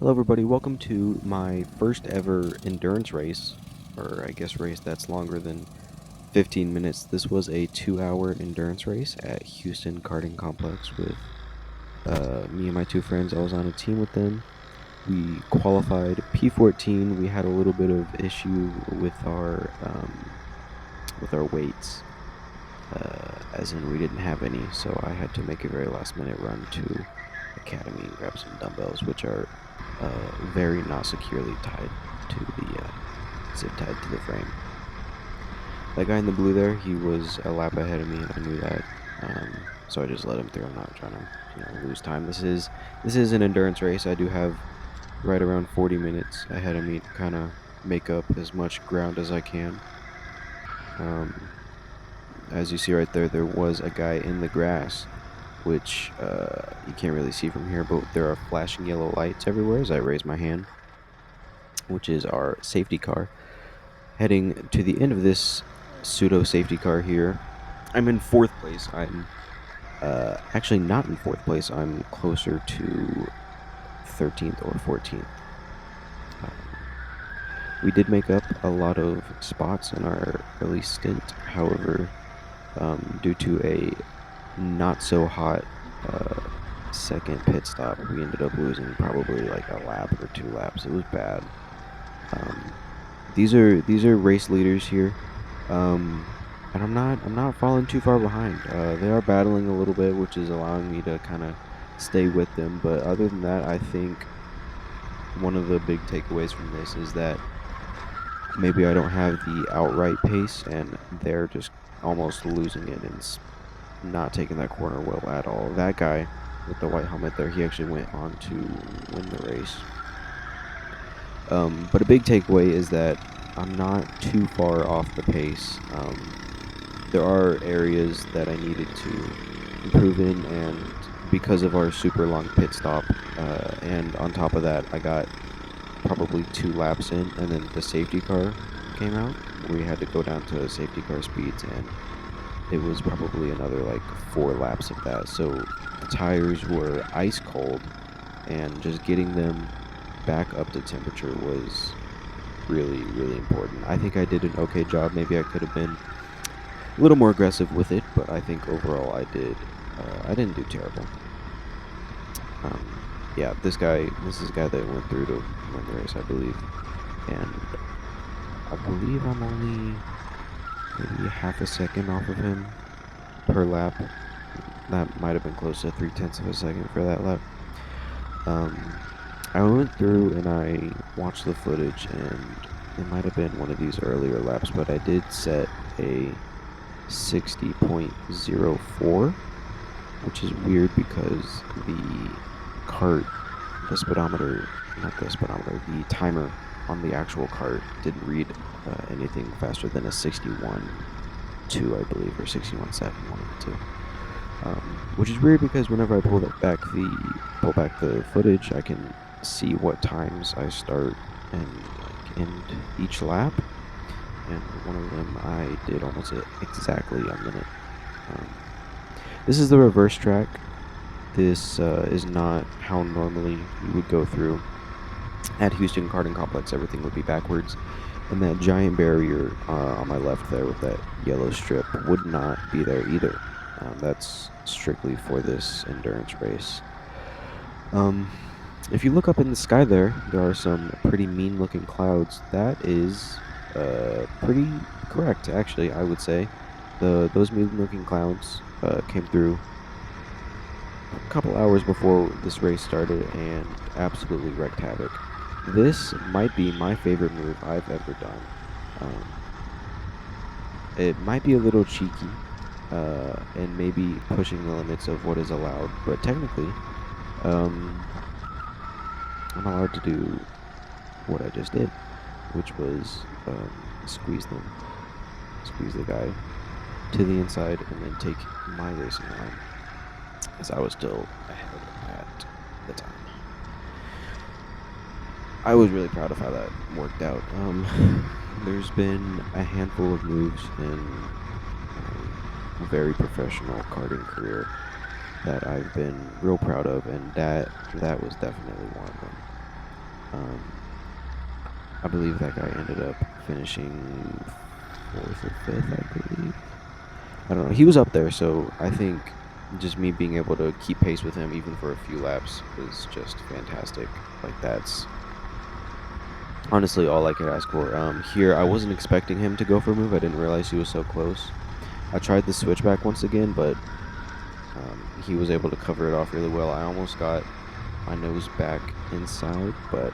Hello everybody, welcome to my first ever endurance race, or I guess race that's longer than 15 minutes. This was a 2-hour endurance race at Houston Karting Complex with me and my two friends. I was on a team with them. We qualified P14. We had a little bit of issue with our weights, as in we didn't have any, so I had to make a very last minute run to Academy and grab some dumbbells, which are very not securely tied to the zip tied to the frame. That guy in the blue there, he was a lap ahead of me, and I knew that, so I just let him through. I'm not trying to lose time. This is an endurance race. I do have right around 40 minutes ahead of me to kind of make up as much ground as I can. As you see right there, there was a guy in the grass, which you can't really see from here, but there are flashing yellow lights everywhere as I raise my hand, which is our safety car. Heading to the end of this pseudo safety car here, I'm in 4th place. I'm actually not in 4th place. I'm closer to 13th or 14th. We did make up a lot of spots in our early stint. However, due to a not so hot second pit stop, we ended up losing probably like a lap or 2 laps. It was bad. These are race leaders here, and I'm not falling too far behind. They are battling a little bit, which is allowing me to kind of stay with them. But other than that, I think one of the big takeaways from this is that maybe I don't have the outright pace, and they're just almost losing it and not taking that corner well at all. That guy with the white helmet there, he actually went on to win the race. But a big takeaway is that I'm not too far off the pace. There are areas that I needed to improve in, and because of our super long pit stop, and on top of that, I got probably 2 laps in, and then the safety car came out. We had to go down to safety car speeds, and it was probably another like 4 laps of that. So the tires were ice cold, and just getting them back up to temperature was really, really important. I think I did an okay job. Maybe I could have been a little more aggressive with it, but I think overall I didn't do terrible. Yeah, this is a guy that went through to win the race, I believe, and I believe I'm only maybe half a second off of him per lap. That might have been close to 3/10 of a second for that lap. I went through and I watched the footage, and it might have been one of these earlier laps, but I did set a 60.04, which is weird because the timer on the actual cart didn't read anything faster than a 61.2, I believe, or 61.7, one of the two. Which is weird because whenever I pull back the footage, I can see what times I start and like end each lap, and one of them I did almost exactly a minute. This is the reverse track. This is not how normally you would go through. At Houston Karting Complex, everything would be backwards, and that giant barrier on my left there with that yellow strip would not be there either. That's strictly for this endurance race. If you look up in the sky there are some pretty mean-looking clouds. That is pretty correct, actually, I would say. Those mean-looking clouds came through a couple hours before this race started and absolutely wreaked havoc. This might be my favorite move I've ever done. It might be a little cheeky, and maybe pushing the limits of what is allowed, but technically, I'm allowed to do what I just did, which was squeeze the guy to the inside and then take my racing line, as I was still ahead at the time. I was really proud of how that worked out. There's been a handful of moves in my very professional karting career that I've been real proud of, and that was definitely one of them. I believe that guy ended up finishing 4th or 5th, I believe. I don't know. He was up there, so I think just me being able to keep pace with him even for a few laps was just fantastic. Like, that's honestly all I could ask for. Here, I wasn't expecting him to go for a move. I didn't realize he was so close. I tried the switchback once again, but he was able to cover it off really well. I almost got my nose back inside, but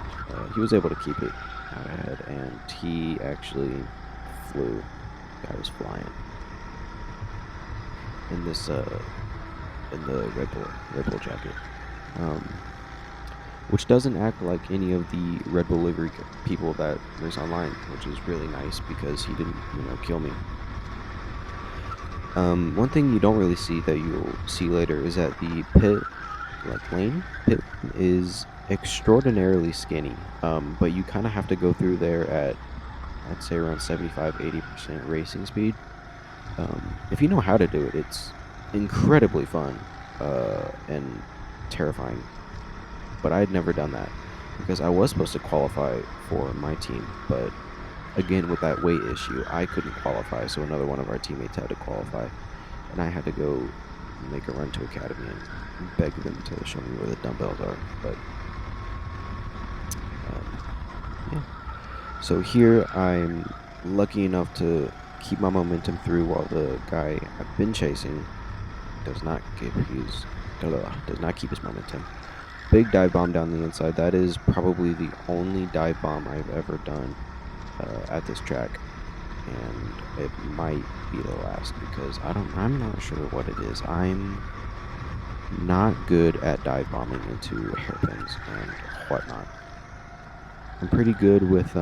he was able to keep it out ahead, and he actually flew. Guy was flying in this in the Red Bull jacket, which doesn't act like any of the Red Bull livery people that race online, which is really nice because he didn't, kill me. One thing you don't really see that you'll see later is that the pit is extraordinarily skinny, but you kind of have to go through there at, I'd say, around 75-80% racing speed. If you know how to do it, it's incredibly fun and terrifying. But I had never done that because I was supposed to qualify for my team, but again, with that weight issue, I couldn't qualify, so another one of our teammates had to qualify, and I had to go make a run to Academy and beg them to show me where the dumbbells are. But yeah, so here I'm lucky enough to keep my momentum through while the guy I've been chasing does not keep his momentum. Big dive bomb down the inside. That is probably the only dive bomb I've ever done at this track, and it might be the last because I'm not sure what it is. I'm not good at dive bombing into hairpins and whatnot. I'm pretty good with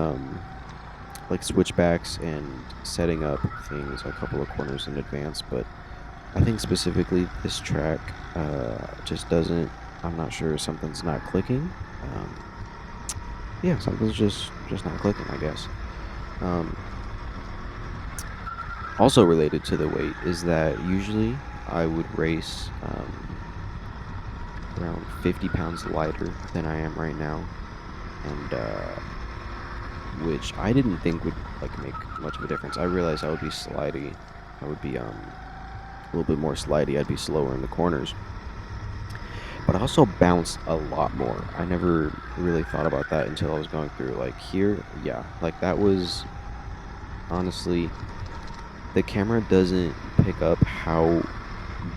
like switchbacks and setting up things a couple of corners in advance, but I think specifically this track just doesn't. I'm not sure, something's not clicking. Yeah, something's just not clicking, I guess. Also related to the weight is that usually I would race around 50 pounds lighter than I am right now, and which I didn't think would make much of a difference. I realized I would be slidey. I would be a little bit more slidey. I'd be slower in the corners. But I also bounce a lot more. I never really thought about that until I was going through. Here, yeah, that was honestly, the camera doesn't pick up how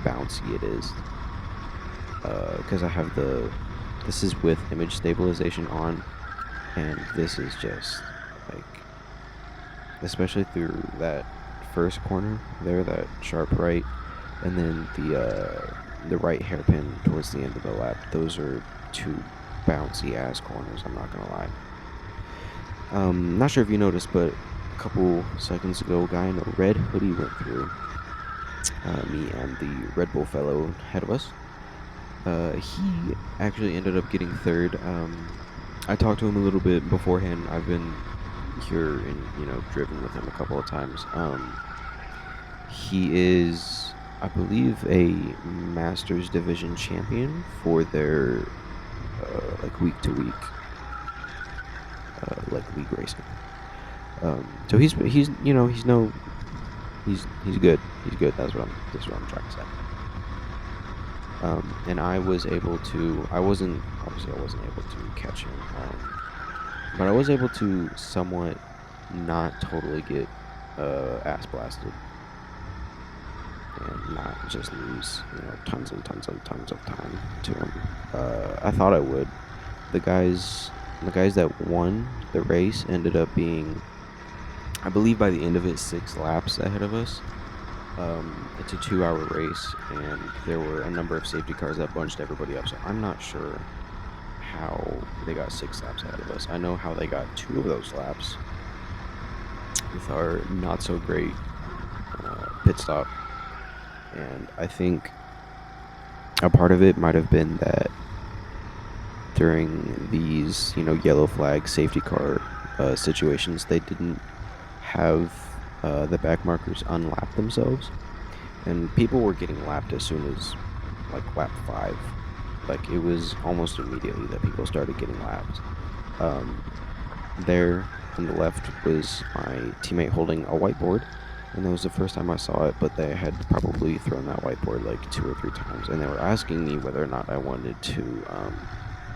bouncy it is. Because I have this is with image stabilization on, and this is just especially through that first corner there, that sharp right, and then the right hairpin towards the end of the lap. Those are two bouncy ass corners, I'm not gonna lie. Not sure if you noticed, but a couple seconds ago, a guy in a red hoodie went through me and the Red Bull fellow ahead of us. He actually ended up getting third. I talked to him a little bit beforehand. I've been here and driven with him a couple of times. He is, I believe, a Masters Division champion for their week to week league racing. So he's good. He's good. That's what I'm trying to say. And I wasn't able to catch him, but I was able to somewhat not totally get ass blasted and not just lose tons and tons and tons of time to him. I thought I would. The guys that won the race ended up being, I believe by the end of it, 6 laps ahead of us. It's a 2-hour race, and there were a number of safety cars that bunched everybody up, so I'm not sure how they got 6 laps ahead of us. I know how they got 2 of those laps with our not so great pit stop, and I think a part of it might have been that during these yellow flag safety car situations, they didn't have the back markers unlap themselves, and people were getting lapped as soon as lap 5. It was almost immediately that people started getting lapped. There on the left was my teammate holding a whiteboard, and that was the first time I saw it, but they had probably thrown that whiteboard like 2 or 3 times, and they were asking me whether or not I wanted to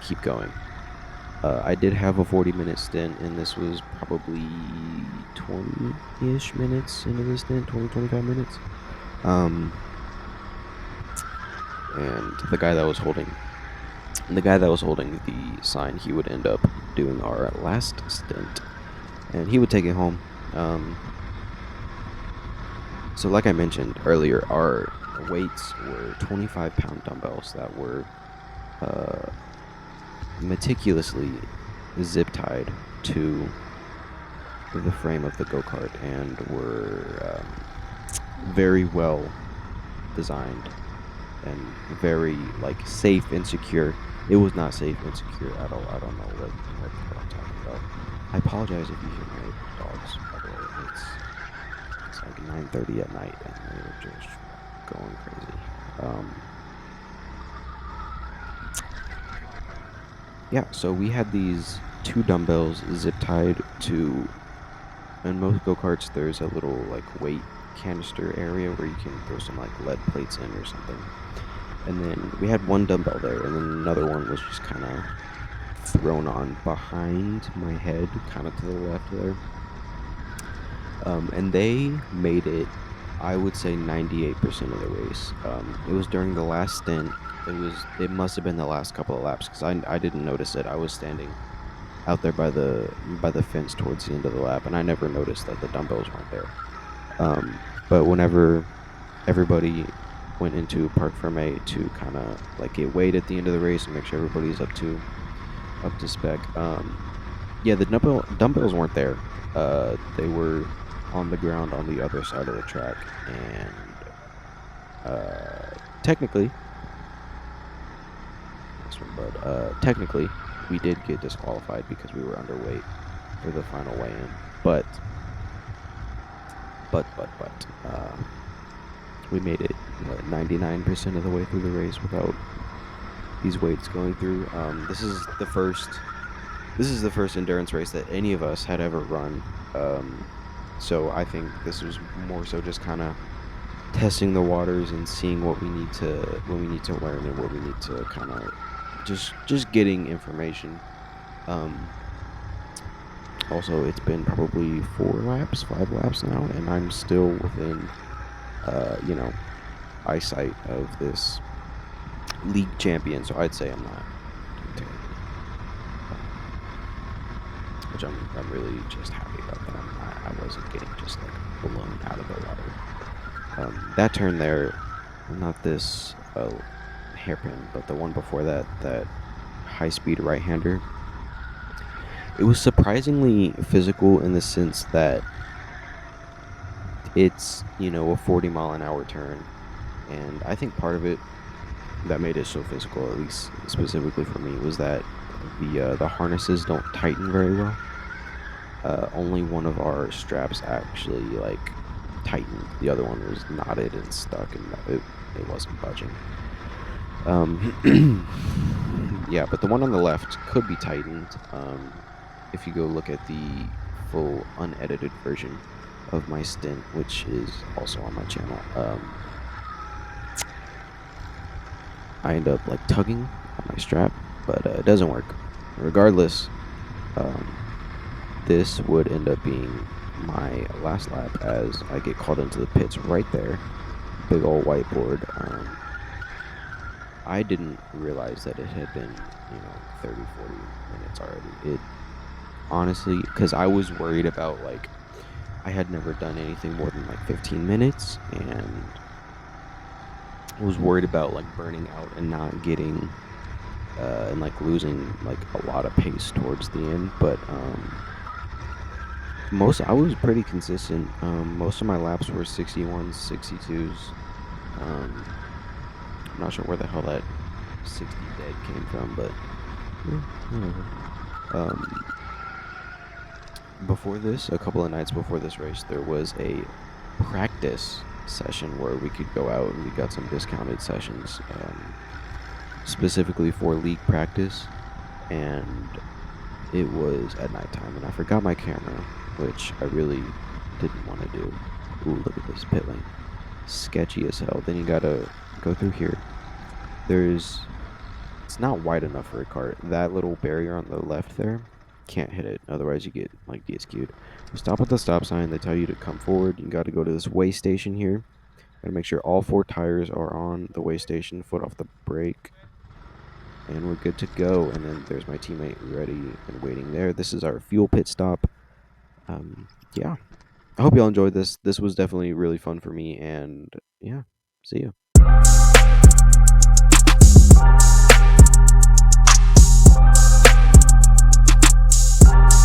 keep going. I did have a 40-minute stint, and this was probably 20-ish minutes into the stint, 25 minutes. And the guy that was holding the sign, he would end up doing our last stint, and he would take it home. So like I mentioned earlier, our weights were 25-pound dumbbells that were meticulously zip tied to the frame of the go-kart and were very well designed and very like safe and secure. It was not safe and secure at all. I don't know what I'm talking about. I apologize if you hear my dogs, by the way. It's like 9:30 at night and they're just going crazy. Yeah, so we had these 2 dumbbells zip tied to, in most go-karts there's a little like weight canister area where you can throw some like lead plates in or something. And then we had 1 dumbbell there, and then another one was just kind of thrown on behind my head, kind of to the left there. And they made it, I would say, 98% of the race. It was during the last stint. It must have been the last couple of laps because I didn't notice it. I was standing out there by the fence towards the end of the lap, and I never noticed that the dumbbells weren't there. But whenever everybody went into Park Ferme to kind of like get weighed at the end of the race and make sure everybody's up to spec. Yeah, the dumbbells weren't there. They were on the ground on the other side of the track, and technically, technically, we did get disqualified because we were underweight for the final weigh-in. But we made it 99% of the way through the race without these weights going through. This is the first endurance race that any of us had ever run. So I think this was more so just kind of testing the waters and seeing what we need to learn and what we need to kind of just getting information. Also, it's been probably 5 laps now, and I'm still within eyesight of this league champion, so I'd say I'm not doing terribly. Which I'm really just happy about that. I wasn't getting just like blown out of the water. That turn there, not this hairpin, but the one before that high-speed right-hander. It was surprisingly physical in the sense that it's a 40-mile-an-hour turn, and I think part of it that made it so physical, at least specifically for me, was that the harnesses don't tighten very well. Only one of our straps actually like tightened. The other one was knotted and stuck, and it wasn't budging. Yeah, but the one on the left could be tightened. If you go look at the full unedited version of my stint, which is also on my channel, I end up like tugging on my strap, but it doesn't work. Regardless, this would end up being my last lap as I get called into the pits right there. Big old whiteboard. I didn't realize that it had been 30, 40 minutes already. It honestly, because I was worried about like I had never done anything more than like 15 minutes, and I was worried about like burning out and not getting and like losing like a lot of pace towards the end. But I was pretty consistent. Most of my laps were 61s, 62s. I'm not sure where the hell that 60 dead came from, but whatever. Before this, a couple of nights before this race, there was a practice session where we could go out and we got some discounted sessions specifically for league practice, and it was at nighttime, and I forgot my camera, which I really didn't want to do. Ooh, look at this pit lane. Sketchy as hell. Then you gotta go through here. It's not wide enough for a cart. That little barrier on the left there, can't hit it. Otherwise, you get like DSQ'd. You stop at the stop sign. They tell you to come forward. You got to go to this weigh station here. Got to make sure all 4 tires are on the weigh station. Foot off the brake, and we're good to go. And then there's my teammate ready and waiting there. This is our fuel pit stop. Yeah, I hope y'all enjoyed this. This was definitely really fun for me. And yeah, see you.